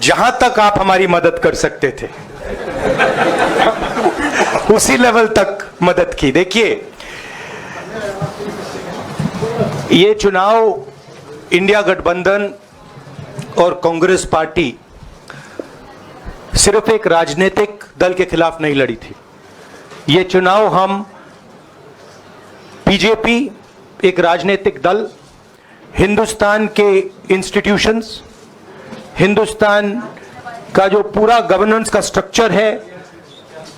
जहां तक आप हमारी मदद कर सकते थे उसी लेवल तक मदद की। देखिए, ये चुनाव इंडिया गठबंधन और कांग्रेस पार्टी सिर्फ एक राजनीतिक दल के खिलाफ नहीं लड़ी थी। ये चुनाव हम बीजेपी, एक राजनीतिक दल, हिंदुस्तान के इंस्टीट्यूशंस, हिंदुस्तान का जो पूरा गवर्नेंस का स्ट्रक्चर है,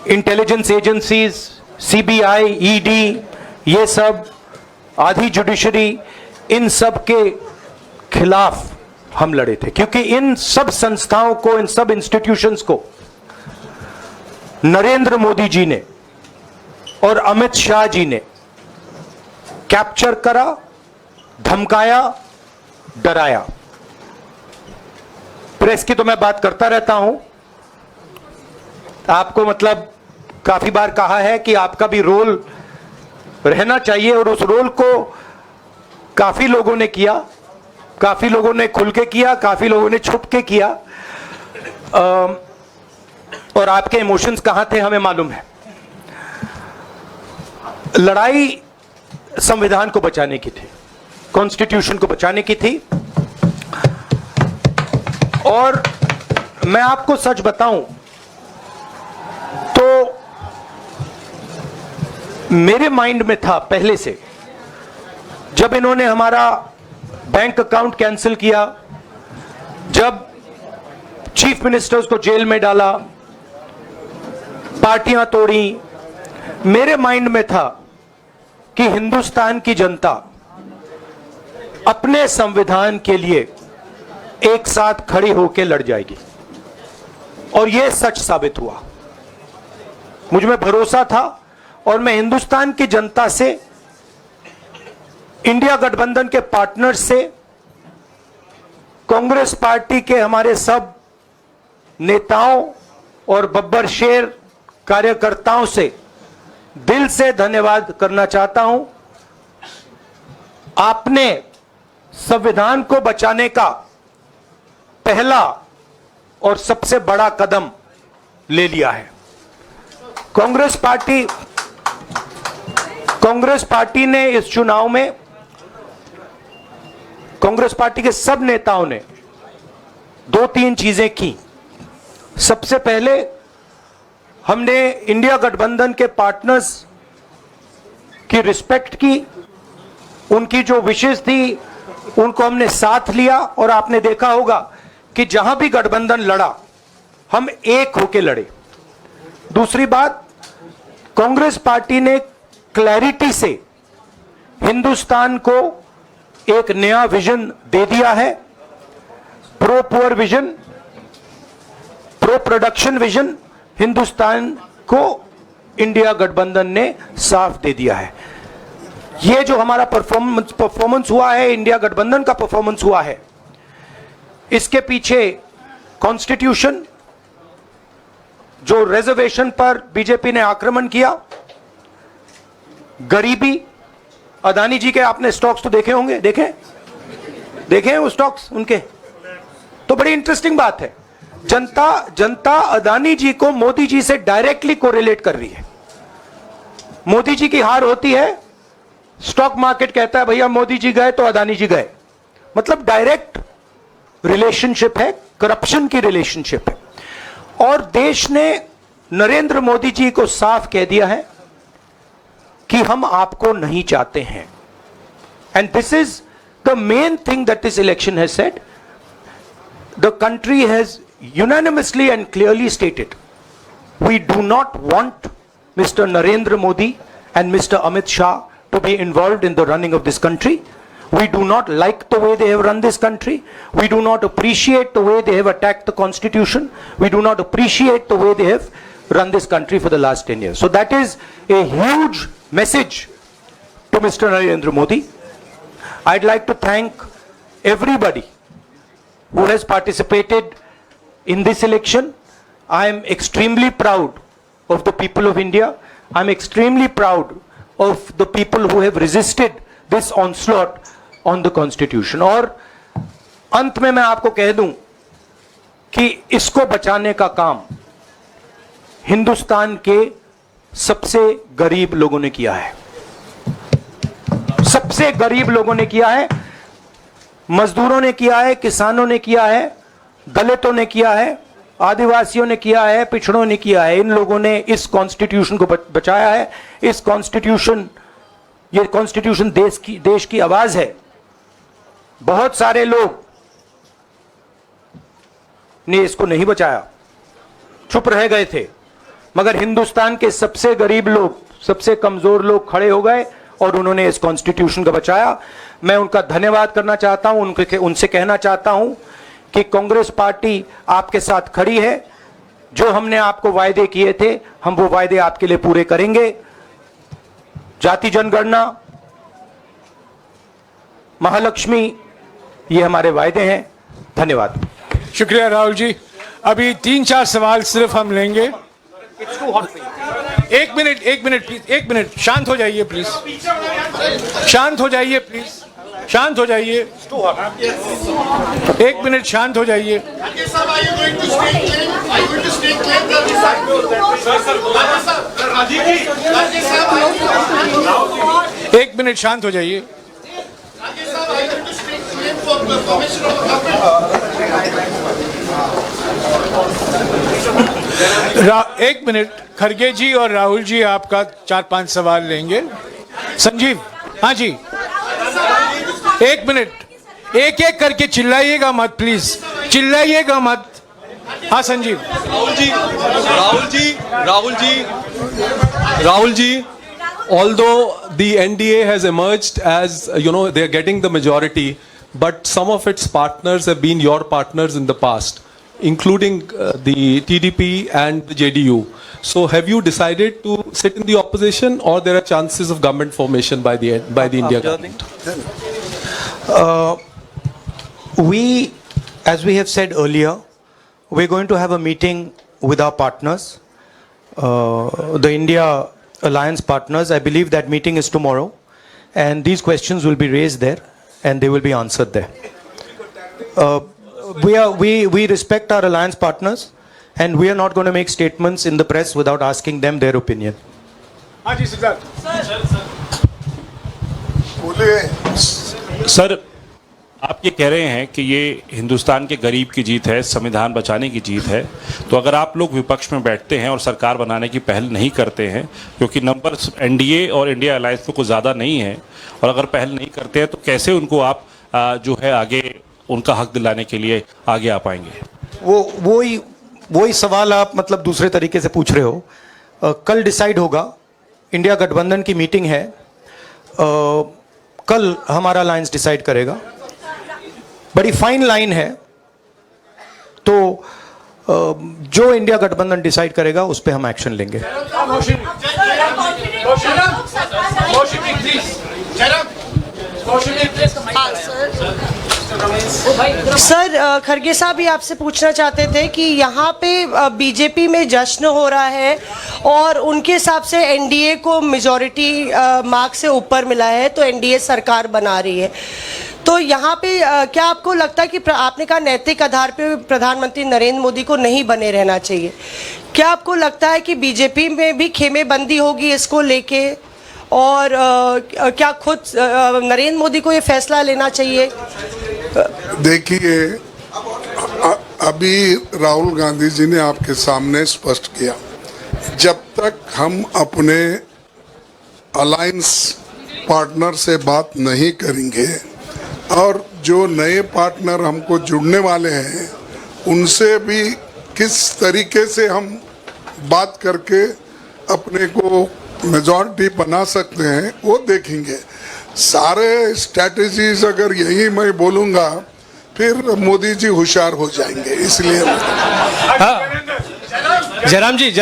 इंटेलिजेंस एजेंसीज, सीबीआई, ईडी, ये सब, आधी जुडिशरी, इन सब के खिलाफ हम लड़े थे। क्योंकि इन सब संस्थाओं को, इन सब इंस्टीट्यूशंस को नरेंद्र मोदी जी ने और अमित शाह जी ने कैप्चर करा, धमकाया, डराया। प्रेस की तो मैं बात करता रहता हूं, आपको मतलब काफी बार कहा है कि आपका भी रोल रहना चाहिए, और उस रोल को काफी लोगों ने किया, काफी लोगों ने खुल के किया, काफी लोगों ने छुप के किया, और आपके इमोशंस कहां थे हमें मालूम है। लड़ाई संविधान को बचाने की थी, कॉन्स्टिट्यूशन को बचाने की थी। और मैं आपको सच बताऊं तो मेरे माइंड में था पहले से, जब इन्होंने हमारा बैंक अकाउंट कैंसिल किया, जब चीफ मिनिस्टर्स को जेल में डाला, पार्टियां तोड़ी, मेरे माइंड में था कि हिंदुस्तान की जनता अपने संविधान के लिए एक साथ खड़ी होकर लड़ जाएगी। और यह सच साबित हुआ। मुझ में भरोसा था, और मैं हिंदुस्तान की जनता से, इंडिया गठबंधन के पार्टनर्स से, कांग्रेस पार्टी के हमारे सब नेताओं और बब्बर शेर कार्यकर्ताओं से दिल से धन्यवाद करना चाहता हूं। आपने संविधान को बचाने का पहला और सबसे बड़ा कदम ले लिया है। कांग्रेस पार्टी ने इस चुनाव में, कांग्रेस पार्टी के सब नेताओं ने 2-3 चीजें की। सबसे पहले हमने इंडिया गठबंधन के पार्टनर्स की रिस्पेक्ट की, उनकी जो विशेष थी उनको हमने साथ लिया, और आपने देखा होगा कि जहां भी गठबंधन लड़ा हम एक होकर लड़े। दूसरी बात, कांग्रेस पार्टी ने क्लैरिटी से हिंदुस्तान को एक नया विजन दे दिया है, pro poor vision, pro production vision Hindustan को इंडिया गठबंधन ने साफ दे दिया है। यह जो हमारा परफॉर्मेंस हुआ है, इंडिया गठबंधन का परफॉर्मेंस हुआ है, इसके पीछे कॉन्स्टिट्यूशन, जो रिजर्वेशन पर बीजेपी ने आक्रमण किया, गरीबी, अदानी जी के आपने स्टॉक्स तो देखे होंगे, देखे वो स्टॉक्स उनके, तो बड़ी इंटरेस्टिंग बात है। जनता अदानी जी को मोदी जी से डायरेक्टली कोरिलेट कर रही है। मोदी जी की हार होती है, स्टॉक मार्केट कहता है भैया मोदी जी गए तो अदानी जी गए, मतलब डायरेक्ट रिलेशनशिप है, करप्शन की रिलेशनशिप है। और देश ने नरेंद्र मोदी जी को साफ कह दिया है कि हम आपको नहीं चाहते हैं। And this is the main thing that this election has said. The country has unanimously and clearly stated, we do not want Mr. Narendra Modi and Mr. Amit Shah to be involved in the running of this country. We do not like the way they have run this country. We do not appreciate the way they have attacked the constitution. We do not appreciate the way they have run this country for the last 10 years. So that is a huge message to Mr. Narendra Modi. I'd like to thank everybody who has participated in this election. I am extremely proud of the people of India. I am extremely proud of the people who have resisted this onslaught on the Constitution. और अंत में मैं आपको कह दूं कि इसको बचाने का काम हिंदुस्तान के सबसे गरीब लोगों ने किया है, सबसे गरीब लोगों ने किया है, मजदूरों ने किया है, किसानों ने किया है, दलितों ने किया है, आदिवासियों ने किया है, पिछड़ों ने किया है। इन लोगों ने इस कॉन्स्टिट्यूशन को बचाया है। इस कॉन्स्टिट्यूशन, ये कॉन्स्टिट्यूशन देश की आवाज है। बहुत सारे लोग ने इसको नहीं बचाया, चुप रह गए थे, मगर हिंदुस्तान के सबसे गरीब लोग, सबसे कमजोर लोग खड़े हो गए और उन्होंने इस कॉन्स्टिट्यूशन को बचाया। मैं उनका धन्यवाद करना चाहता हूं, उनसे कहना चाहता हूं कि कांग्रेस पार्टी आपके साथ खड़ी है। जो हमने आपको वायदे किए थे, हम वो वायदे आपके लिए पूरे करेंगे। जाति जनगणना, महालक्ष्मी, ये हमारे वायदे हैं। धन्यवाद। शुक्रिया राहुल जी। अभी 3-4 सवाल सिर्फ हम लेंगे। एक मिनट प्लीज, एक मिनट, शांत हो जाइए प्लीज, शांत हो जाइए प्लीज, शांत हो जाइए, एक मिनट शांत हो जाइए। एक मिनट शांत हो जाइए। एक मिनट, खड़गे जी और राहुल जी आपका 4-5 सवाल लेंगे। संजीव, हाँ जी, एक मिनट, एक एक करके चिल्लाइएगा मत प्लीज, चिल्लाइएगा मत। हाँ Sanjeev. Rahul ji, although the NDA has emerged as, they are getting the majority, but some of its partners have been your partners in the past, including the TDP and the JDU. So have you decided to sit in the opposition, or there are chances of government formation by the India government? As we have said earlier, we're going to have a meeting with our partners, the India Alliance partners. I believe that meeting is tomorrow, and these questions will be raised there and they will be answered there. We respect our alliance partners, and we are not going to make statements in the press without asking them their opinion. Sir, आप ये कह रहे हैं कि ये हिंदुस्तान के गरीब की जीत है, संविधान बचाने की जीत है, तो अगर आप लोग विपक्ष में बैठते हैं और सरकार बनाने की पहल नहीं करते हैं, क्योंकि नंबर एनडीए और इंडिया अलायंस में कुछ ज़्यादा नहीं है, और अगर पहल नहीं करते हैं तो कैसे उनको आप जो है आगे उनका हक दिलाने के लिए आगे आ पाएंगे? वही सवाल आप मतलब दूसरे तरीके से पूछ रहे हो। कल डिसाइड होगा, इंडिया गठबंधन की मीटिंग है, कल हमारा अलायंस डिसाइड करेगा। बड़ी फाइन लाइन है, तो जो इंडिया गठबंधन डिसाइड करेगा उस पर हम एक्शन लेंगे। सर, खड़गे साहब भी आपसे पूछना चाहते थे कि यहाँ पे बीजेपी में जश्न हो रहा है और उनके हिसाब से एनडीए को मेजॉरिटी मार्क से ऊपर मिला है, तो एनडीए सरकार बना रही है। तो यहाँ पे क्या आपको लगता है कि आपने कहा नैतिक आधार पे प्रधानमंत्री नरेंद्र मोदी को नहीं बने रहना चाहिए, क्या आपको लगता है कि बीजेपी में भी खेमेबंदी होगी इसको लेके, और क्या खुद नरेंद्र मोदी को ये फैसला लेना चाहिए? देखिए, अभी राहुल गांधी जी ने आपके सामने स्पष्ट किया, जब तक हम अपने अलायंस पार्टनर से बात नहीं करेंगे और जो नए पार्टनर हमको जुड़ने वाले हैं उनसे भी किस तरीके से हम बात करके अपने को मेजॉरिटी बना सकते हैं वो देखेंगे। सारे स्ट्रैटेजीज अगर यही मैं बोलूँगा फिर मोदी जी होशियार हो जाएंगे, इसलिए। जयराम जी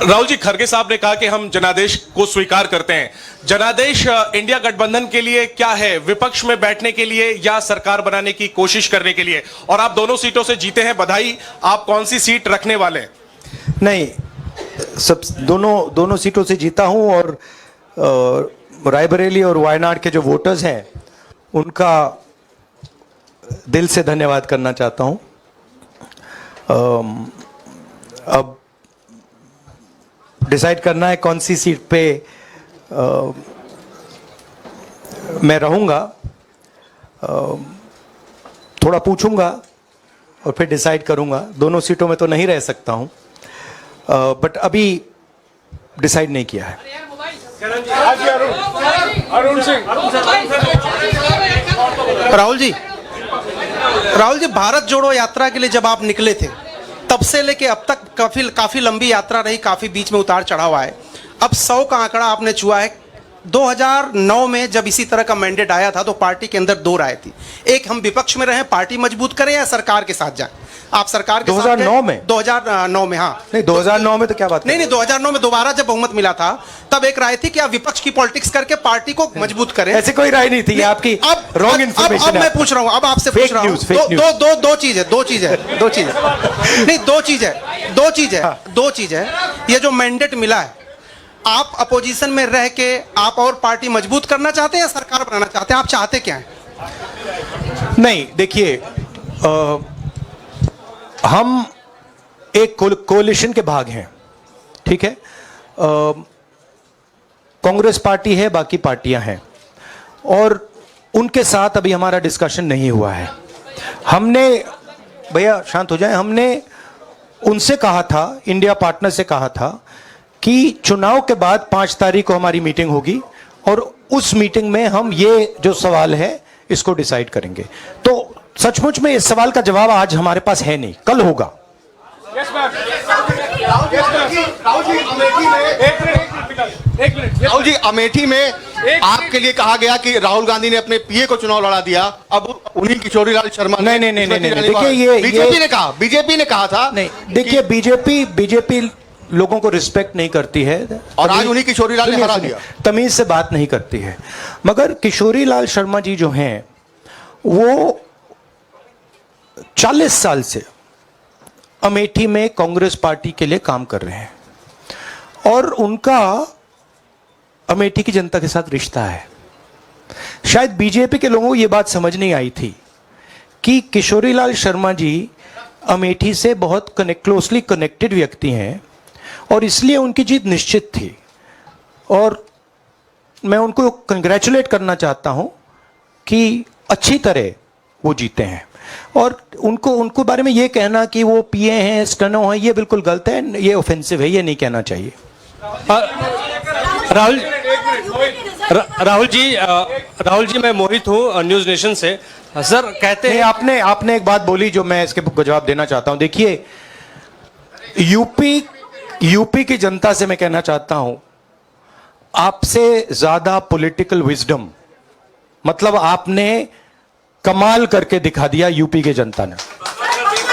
राहुल जी, खरगे साहब ने कहा कि हम जनादेश को स्वीकार करते हैं। जनादेश इंडिया गठबंधन के लिए क्या है? विपक्ष में बैठने के लिए या सरकार बनाने की कोशिश करने के लिए? और आप दोनों सीटों से जीते हैं, बधाई। आप कौन सी सीट रखने वाले हैं? नहीं, सब दोनों सीटों से जीता हूं और रायबरेली और वायनाड के जो वोटर्स हैं उनका दिल से धन्यवाद करना चाहता हूं। अब डिसाइड करना है कौन सी सीट पे मैं रहूंगा। थोड़ा पूछूंगा और फिर डिसाइड करूंगा। दोनों सीटों में तो नहीं रह सकता हूं, बट अभी डिसाइड नहीं किया है। राहुल जी, भारत जोड़ो यात्रा के लिए जब आप निकले थे तब से लेके अब तक काफी लंबी यात्रा रही, काफी बीच में उतार चढ़ाव आए। अब 100 का आंकड़ा आपने छुआ है। 2009 में जब इसी तरह का मैंडेट आया था तो पार्टी के अंदर दो राय थी, एक हम विपक्ष में रहें, पार्टी मजबूत करें, या सरकार के साथ जाएं। आप सरकार के 2009 में 2009 में हाँ नहीं, 2009 में तो क्या बात नहीं 2009 में दोबारा जब बहुमत मिला था तब एक राय थी कि आप विपक्ष की पॉलिटिक्स करके पार्टी को मजबूत करें। ऐसी कोई राय नहीं थी, ये आपकी रॉन्ग इन्फॉर्मेशन। अब मैं पूछ रहा हूं, अब आपसे पूछ रहा हूं, दो चीज है नहीं, दो चीज है। ये जो मैंडेट मिला है, आप अपोजिशन में रह के आप और पार्टी मजबूत करना चाहते हैं या सरकार बनाना चाहते हैं? आप चाहते क्या हैं? नहीं, देखिए, हम एक कोलिशन के भाग हैं, ठीक है। कांग्रेस पार्टी है, बाकी पार्टियां हैं, और उनके साथ अभी हमारा डिस्कशन नहीं हुआ है। हमने, भैया शांत हो जाए, हमने उनसे कहा था, इंडिया पार्टनर से कहा था कि चुनाव के बाद 5 तारीख को हमारी मीटिंग होगी और उस मीटिंग में हम ये जो सवाल है इसको डिसाइड करेंगे। तो सचमुच में इस सवाल का जवाब आज हमारे पास है नहीं, कल होगा। राहुल जी, अमेठी में आपके लिए कहा गया कि राहुल गांधी ने अपने पीए को चुनाव लड़ा दिया, अब उन्हीं किशोरीलाल शर्मा नहीं, देखिए, ये बीजेपी ने कहा था। नहीं, देखिए, बीजेपी लोगों को रिस्पेक्ट नहीं करती है और आज उन्हीं किशोरीलाल ने हरा दिया। तमीज से बात नहीं करती है। मगर किशोरीलाल शर्मा जी जो हैं वो 40 साल से अमेठी में कांग्रेस पार्टी के लिए काम कर रहे हैं और उनका अमेठी की जनता के साथ रिश्ता है। शायद बीजेपी के लोगों को यह बात समझ नहीं आई थी कि किशोरीलाल शर्मा जी अमेठी से बहुत क्लोजली कनेक्टेड व्यक्ति हैं और इसलिए उनकी जीत निश्चित थी। और मैं उनको कंग्रेचुलेट करना चाहता हूं कि अच्छी तरह वो जीते हैं। और उनको बारे में ये कहना कि वो पीए हैं, स्टनो हैं, ये बिल्कुल गलत है, ये ऑफेंसिव है, ये नहीं कहना चाहिए। राहुल जी, मैं मोहित हूँ न्यूज नेशन से। सर कहते हैं, आपने एक बात बोली जो मैं इसके जवाब देना चाहता हूं। देखिए, यूपी की जनता से मैं कहना चाहता हूं, आपसे ज्यादा पॉलिटिकल विजडम, मतलब आपने कमाल करके दिखा दिया। यूपी की जनता ने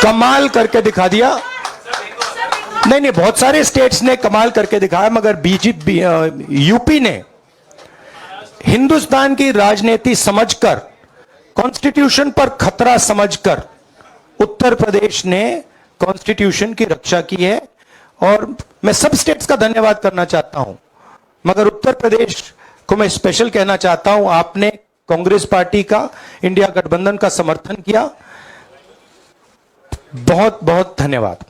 कमाल करके दिखा दिया। नहीं, बहुत सारे स्टेट्स ने कमाल करके दिखाया, मगर बीजेपी यूपी ने हिंदुस्तान की राजनीति समझकर, कॉन्स्टिट्यूशन पर खतरा समझकर उत्तर प्रदेश ने कॉन्स्टिट्यूशन की रक्षा की है। और मैं सब स्टेट्स का धन्यवाद करना चाहता हूं, मगर उत्तर प्रदेश को मैं स्पेशल कहना चाहता हूं। आपने कांग्रेस पार्टी का, इंडिया गठबंधन का समर्थन किया, बहुत बहुत धन्यवाद।